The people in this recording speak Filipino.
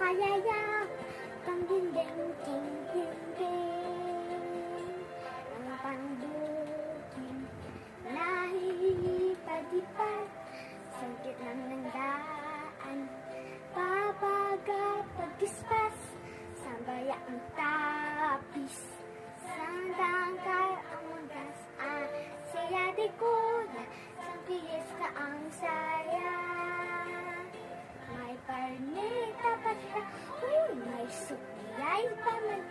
ayaya, kang dinding ting-ting-ting. Ang pandukin, nahihipad-ipad, sangkit lang ng daan. Pabaga pagkispas, sambaya ang tapis. Sandangkay ang magas, siya di kuya, sang piyesta ang saya. May parnita pa siya, may suklay pa man.